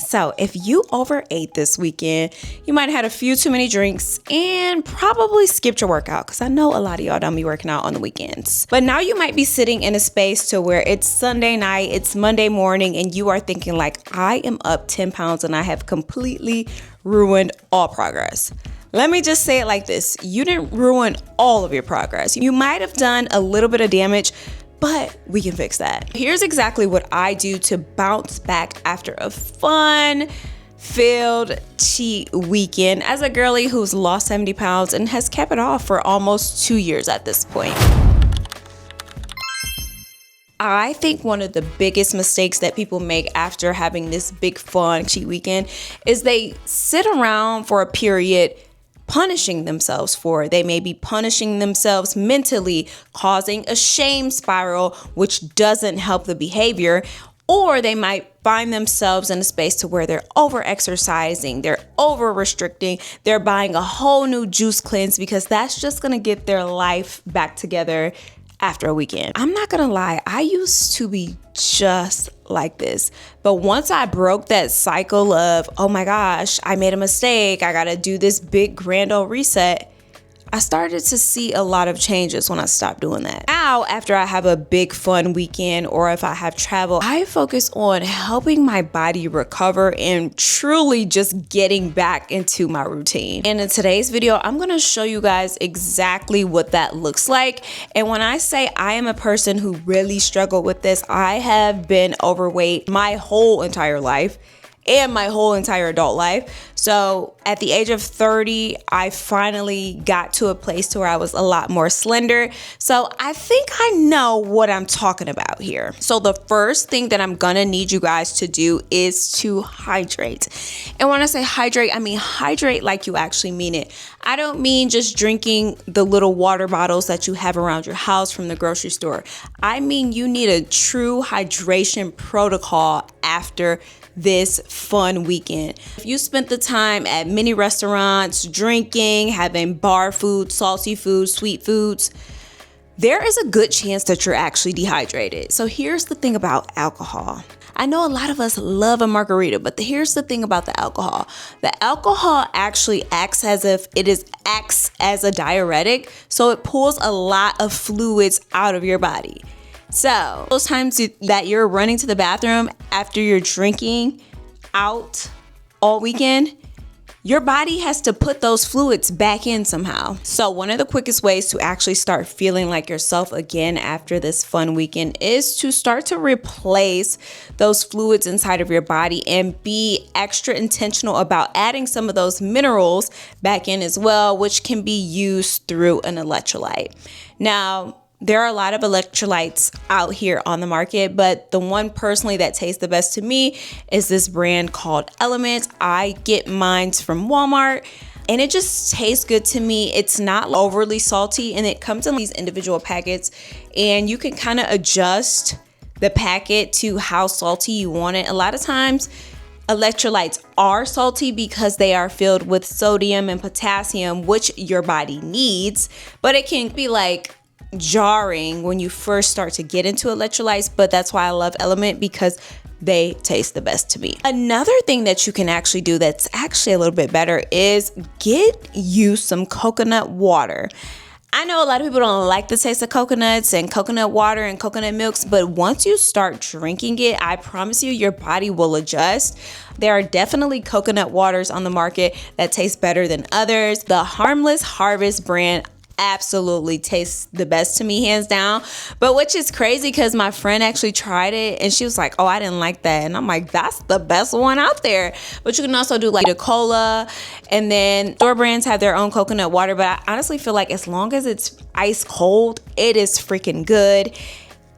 So if you overate this weekend, you might have had a few too many drinks and probably skipped your workout, because I know a lot of y'all don't be working out on the weekends. But now you might be sitting in a space to where it's Sunday night, it's Monday morning, and you are thinking like, I am up 10 pounds and I have completely ruined all progress. Let me just say it like this. You didn't ruin all of your progress. You might have done a little bit of damage, but we can fix that. Here's exactly what I do to bounce back after a fun filled cheat weekend as a girly who's lost 70 pounds and has kept it off for almost 2 years at this point. I think one of the biggest mistakes that people make after having this big fun cheat weekend is they sit around for a period punishing themselves for it. They may be punishing themselves mentally, causing a shame spiral, which doesn't help the behavior. Or they might find themselves in a space to where they're over exercising, they're over restricting, they're buying a whole new juice cleanse because that's just gonna get their life back together after a weekend. I'm not gonna lie, I used to be just like this. But once I broke that cycle of, oh my gosh, I made a mistake, I gotta do this big grand old reset, I started to see a lot of changes when I stopped doing that. Now, after I have a big fun weekend or if I have travel, I focus on helping my body recover and truly just getting back into my routine. And in today's video, I'm gonna show you guys exactly what that looks like. And when I say I am a person who really struggled with this, I have been overweight my whole entire life and my whole entire adult life. So at the age of 30, I finally got to a place to where I was a lot more slender. So I think I know what I'm talking about here. So the first thing that I'm gonna need you guys to do is to hydrate. And when I say hydrate, I mean hydrate like you actually mean it. I don't mean just drinking the little water bottles that you have around your house from the grocery store. I mean you need a true hydration protocol after this fun weekend. If you spent the time at many restaurants, drinking, having bar food, salty foods, sweet foods, there is a good chance that you're actually dehydrated. So here's the thing about alcohol. I know a lot of us love a margarita, but here's the thing about the alcohol. The alcohol actually acts as a diuretic, so it pulls a lot of fluids out of your body. So those times that you're running to the bathroom after you're drinking out all weekend, your body has to put those fluids back in somehow. So one of the quickest ways to actually start feeling like yourself again after this fun weekend is to start to replace those fluids inside of your body and be extra intentional about adding some of those minerals back in as well, which can be used through an electrolyte. Now, there are a lot of electrolytes out here on the market, but the one personally that tastes the best to me is this brand called Element. I get mine from Walmart and it just tastes good to me. It's not overly salty and it comes in these individual packets and you can kind of adjust the packet to how salty you want it. A lot of times electrolytes are salty because they are filled with sodium and potassium, which your body needs, but it can be like jarring when you first start to get into electrolytes, but that's why I love Element because they taste the best to me. Another thing that you can actually do that's actually a little bit better is get you some coconut water. I know a lot of people don't like the taste of coconuts and coconut water and coconut milks, but once you start drinking it, I promise you your body will adjust. There are definitely coconut waters on the market that taste better than others. The Harmless Harvest brand absolutely tastes the best to me, hands down. But which is crazy because my friend actually tried it and she was like, oh, I didn't like that. And I'm like, that's the best one out there. But you can also do like the cola, and then store brands have their own coconut water. But I honestly feel like as long as it's ice cold, it is freaking good.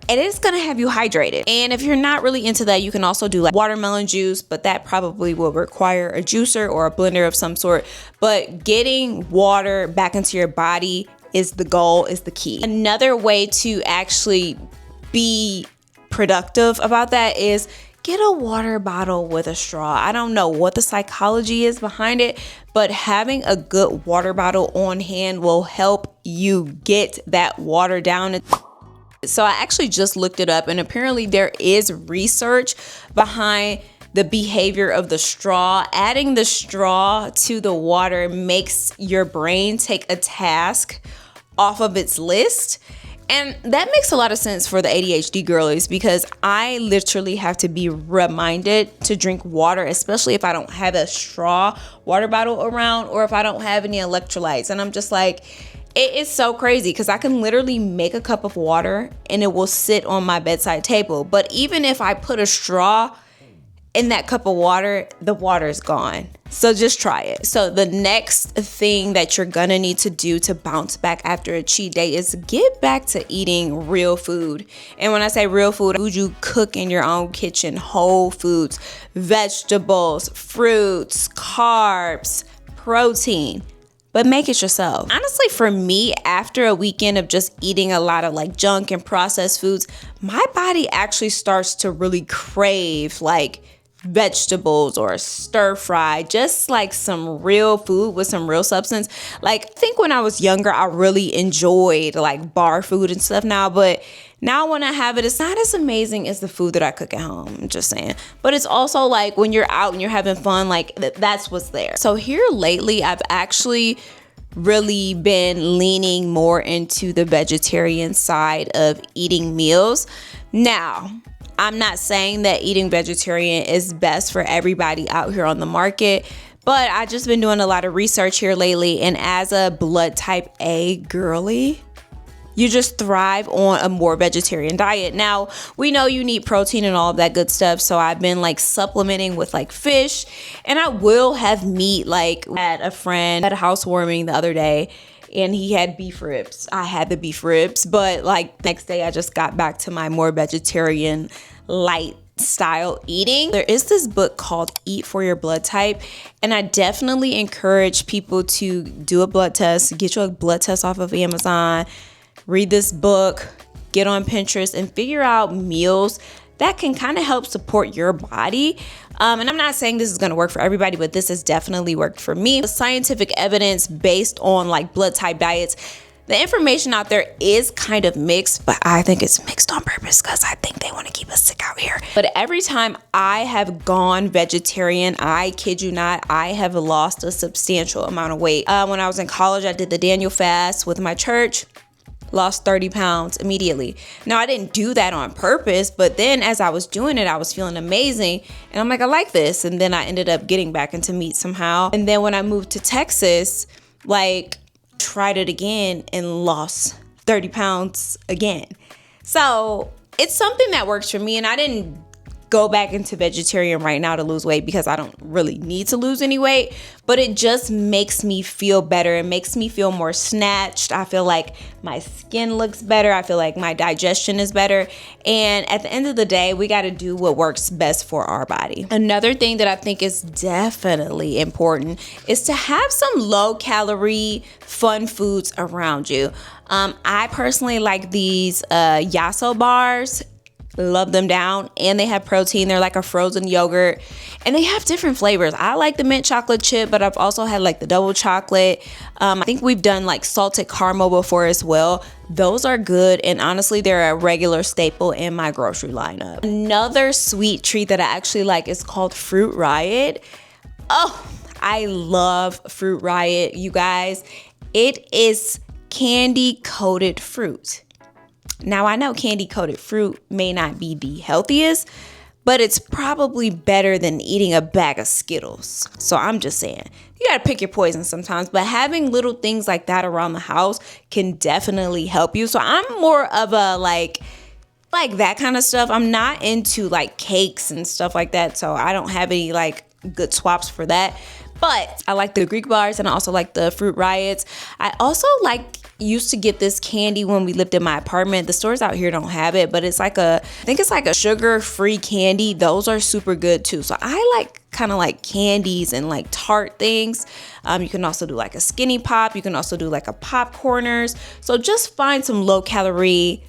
And it's gonna have you hydrated. And if you're not really into that, you can also do like watermelon juice, but that probably will require a juicer or a blender of some sort. But getting water back into your body is the goal, is the key. Another way to actually be productive about that is get a water bottle with a straw. I don't know what the psychology is behind it, but having a good water bottle on hand will help you get that water down. So I actually just looked it up, and apparently there is research behind the behavior of the straw. Adding the straw to the water makes your brain take a task off of its list. And that makes a lot of sense for the ADHD girlies, because I literally have to be reminded to drink water, especially if I don't have a straw water bottle around or if I don't have any electrolytes. And I'm just like, it is so crazy because I can literally make a cup of water and it will sit on my bedside table. But even if I put a straw in that cup of water, the water is gone. So just try it. So the next thing that you're gonna need to do to bounce back after a cheat day is get back to eating real food. And when I say real food you cook in your own kitchen, whole foods, vegetables, fruits, carbs, protein. But make it yourself. Honestly, for me, after a weekend of just eating a lot of like junk and processed foods, my body actually starts to really crave like vegetables or stir fry, just like some real food with some real substance. Like, I think when I was younger, I really enjoyed like bar food and stuff now, but now when I have it, it's not as amazing as the food that I cook at home. I'm just saying. But it's also like when you're out and you're having fun, like that's what's there. So here lately, I've actually really been leaning more into the vegetarian side of eating meals. Now, I'm not saying that eating vegetarian is best for everybody out here on the market, but I just been doing a lot of research here lately. And as a blood type A girly, you just thrive on a more vegetarian diet. Now, we know you need protein and all of that good stuff. So I've been like supplementing with like fish, and I will have meat. Like, I had a friend at a housewarming the other day and he had beef ribs. I had the beef ribs, but like next day I just got back to my more vegetarian light style eating. There is this book called Eat for Your Blood Type, and I definitely encourage people to do a blood test. Get your blood test off of Amazon. Read this book, get on Pinterest, and figure out meals that can kind of help support your body. And I'm not saying this is going to work for everybody, but this has definitely worked for me. The scientific evidence based on like blood type diets, the information out there is kind of mixed, but I think it's mixed on purpose because I think they want to keep us sick out here. But every time I have gone vegetarian, I kid you not, I have lost a substantial amount of weight. When I was in college, I did the Daniel fast with my church. Lost 30 pounds immediately. Now, I didn't do that on purpose, but then as I was doing it, I was feeling amazing. And I'm like, I like this. And then I ended up getting back into meat somehow. And then when I moved to Texas, like, tried it again and lost 30 pounds again. So it's something that works for me. And I didn't go back into vegetarian right now to lose weight because I don't really need to lose any weight, but it just makes me feel better. It makes me feel more snatched. I feel like my skin looks better. I feel like my digestion is better. And at the end of the day, we got to do what works best for our body. Another thing that I think is definitely important is to have some low calorie fun foods around you. I personally like these Yasso bars. Love them down, and they have protein. They're like a frozen yogurt, and they have different flavors. I like the mint chocolate chip, but I've also had like the double chocolate. I think we've done like salted caramel before as well. Those are good, and honestly, they're a regular staple in my grocery lineup. Another sweet treat that I actually like is called Fruit Riot. Oh, I love Fruit Riot, you guys. It is candy coated fruit. Now, I know candy coated fruit may not be the healthiest, but it's probably better than eating a bag of Skittles. So I'm just saying, you got to pick your poison sometimes, but having little things like that around the house can definitely help you. So I'm more of a like that kind of stuff. I'm not into like cakes and stuff like that. So I don't have any like good swaps for that. But I like the Greek bars, and I also like the Fruit Riots. I also used to get this candy when we lived in my apartment. The stores out here don't have it, but I think it's like a sugar-free candy. Those are super good too. So I like kind of like candies and like tart things. You can also do like a skinny pop. You can also do like a popcorners. So just find some low calorie,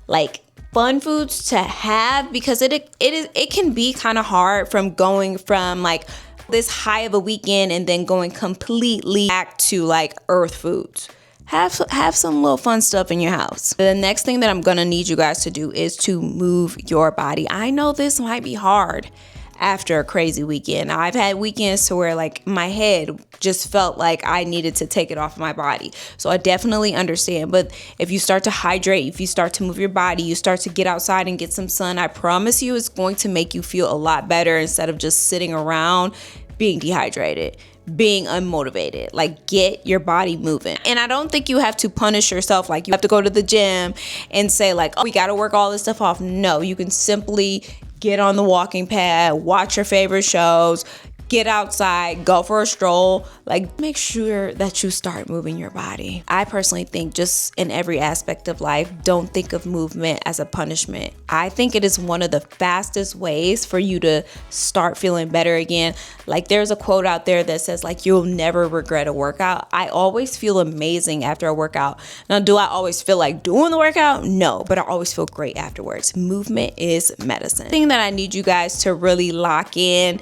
like fun foods to have, because it can be kind of hard from going from like this high of a weekend and then going completely back to like earth foods. Have some little fun stuff in your house. The next thing that I'm gonna need you guys to do is to move your body. I know this might be hard after a crazy weekend. I've had weekends to where like my head just felt like I needed to take it off my body. So I definitely understand. But if you start to hydrate, if you start to move your body, you start to get outside and get some sun, I promise you it's going to make you feel a lot better instead of just sitting around being dehydrated, being unmotivated. Like, get your body moving. And I don't think you have to punish yourself. Like, you have to go to the gym and say like, oh, we got to work all this stuff off. No, you can simply get on the walking pad, watch your favorite shows, get outside, go for a stroll. Like, make sure that you start moving your body. I personally think just in every aspect of life, don't think of movement as a punishment. I think it is one of the fastest ways for you to start feeling better again. Like, there's a quote out there that says like, you'll never regret a workout. I always feel amazing after a workout. Now, do I always feel like doing the workout? No, but I always feel great afterwards. Movement is medicine. The thing that I need you guys to really lock in,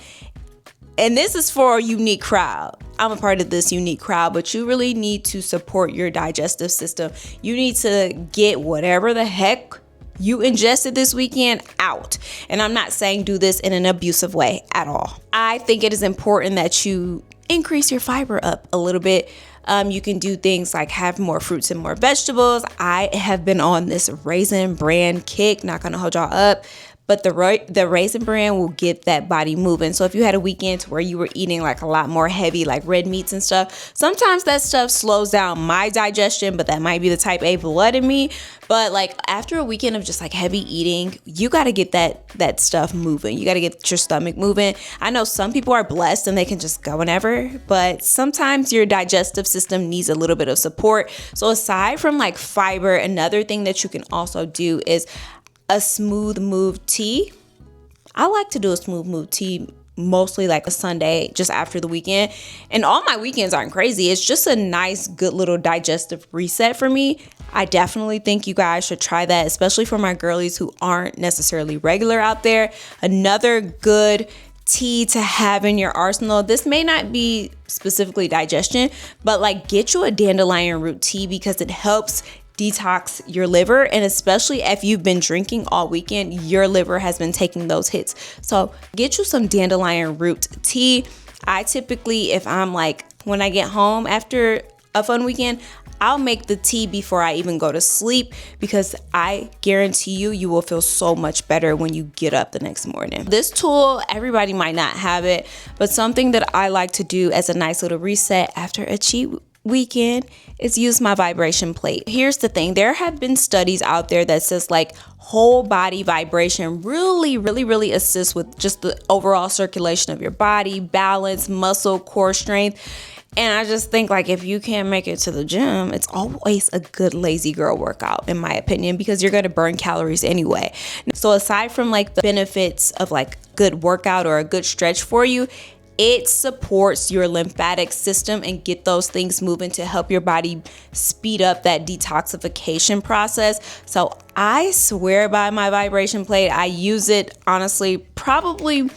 and this is for a unique crowd. I'm a part of this unique crowd, but you really need to support your digestive system. You need to get whatever the heck you ingested this weekend out. And I'm not saying do this in an abusive way at all. I think it is important that you increase your fiber up a little bit. You can do things like have more fruits and more vegetables. I have been on this Raisin Bran kick, not gonna hold y'all up. But the Raisin Bran will get that body moving. So if you had a weekend where you were eating like a lot more heavy, like red meats and stuff, sometimes that stuff slows down my digestion, but that might be the type A blood in me. But like after a weekend of just like heavy eating, you got to get that stuff moving. You got to get your stomach moving. I know some people are blessed and they can just go whenever, but sometimes your digestive system needs a little bit of support. So aside from like fiber, another thing that you can also do is a smooth move tea. I like to do a smooth move tea mostly like a Sunday just after the weekend. And all my weekends aren't crazy. It's just a nice, good little digestive reset for me. I definitely think you guys should try that, especially for my girlies who aren't necessarily regular out there. Another good tea to have in your arsenal. This may not be specifically digestion, but like get you a dandelion root tea because it helps detox your liver, and especially if you've been drinking all weekend, your liver has been taking those hits. So get you some dandelion root tea. I typically, if I'm like, when I get home after a fun weekend, I'll make the tea before I even go to sleep because I guarantee you will feel so much better when you get up the next morning. This tool, everybody might not have it, but something that I like to do as a nice little reset after a cheat weekend is use my vibration plate. Here's the thing. There have been studies out there that says like whole body vibration really assists with just the overall circulation of your body, balance, muscle, core strength. And I just think like if you can't make it to the gym, it's always a good lazy girl workout in my opinion, because you're going to burn calories anyway. So aside from like the benefits of like good workout or a good stretch for you, it supports your lymphatic system and get those things moving to help your body speed up that detoxification process. So I swear by my vibration plate. I use it honestly probably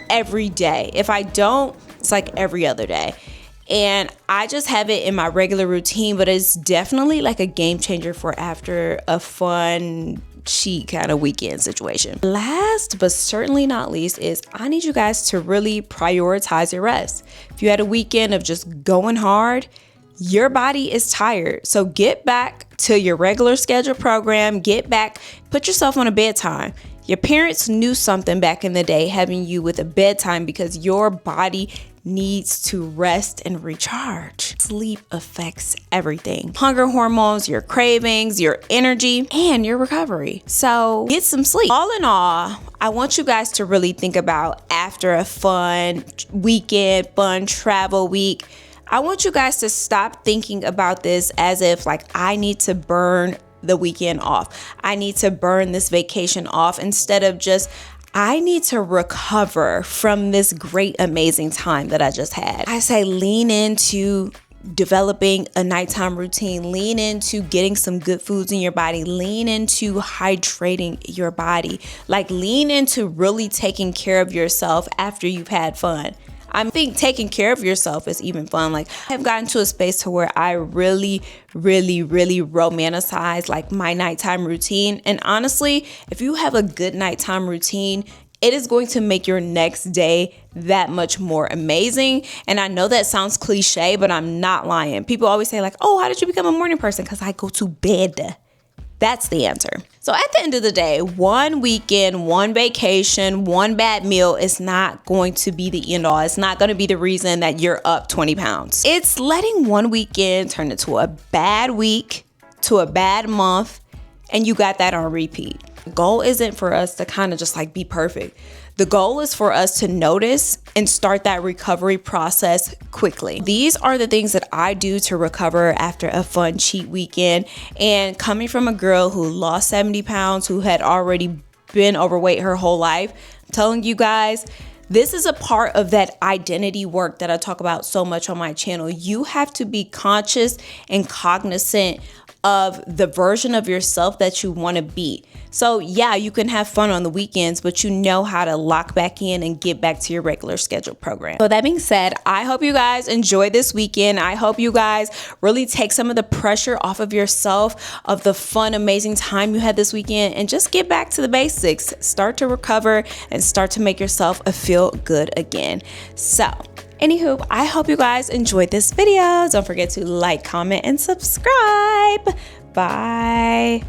every day. If I don't, it's like every other day. And I just have it in my regular routine, but it's definitely like a game changer for after a fun cheat kind of weekend situation. Last but certainly not least is I need you guys to really prioritize your rest. If you had a weekend of just going hard, your body is tired. So get back to your regular schedule program, put yourself on a bedtime. Your parents knew something back in the day having you with a bedtime because your body needs to rest and recharge. Sleep affects everything. Hunger hormones, your cravings, your energy, and your recovery. So get some sleep. All in all, I want you guys to really think about after a fun weekend, fun travel week, I want you guys to stop thinking about this as if like I need to burn the weekend off. I need to burn this vacation off instead of just I need to recover from this great, amazing time that I just had. I say lean into developing a nighttime routine, lean into getting some good foods in your body, lean into hydrating your body, like lean into really taking care of yourself after you've had fun. I think taking care of yourself is even fun. Like I've gotten to a space to where I really romanticize like my nighttime routine. And honestly, if you have a good nighttime routine, it is going to make your next day that much more amazing. And I know that sounds cliche, but I'm not lying. People always say like, oh, how did you become a morning person? Because I go to bed. That's the answer. So at the end of the day, one weekend, one vacation, one bad meal is not going to be the end all. It's not going to be the reason that you're up 20 pounds. It's letting one weekend turn into a bad week, to a bad month, and you got that on repeat. The goal isn't for us to kind of just like be perfect. The goal is for us to notice and start that recovery process quickly. These are the things that I do to recover after a fun cheat weekend. And coming from a girl who lost 70 pounds, who had already been overweight her whole life, I'm telling you guys, this is a part of that identity work that I talk about so much on my channel. You have to be conscious and cognizant of the version of yourself that you want to be. So yeah, you can have fun on the weekends, but you know how to lock back in and get back to your regular scheduled program. So that being said, I hope you guys enjoy this weekend. I hope you guys really take some of the pressure off of yourself, of the fun, amazing time you had this weekend, and just get back to the basics. Start to recover and start to make yourself feel good again. So anywho, I hope you guys enjoyed this video. Don't forget to like, comment, and subscribe. Bye.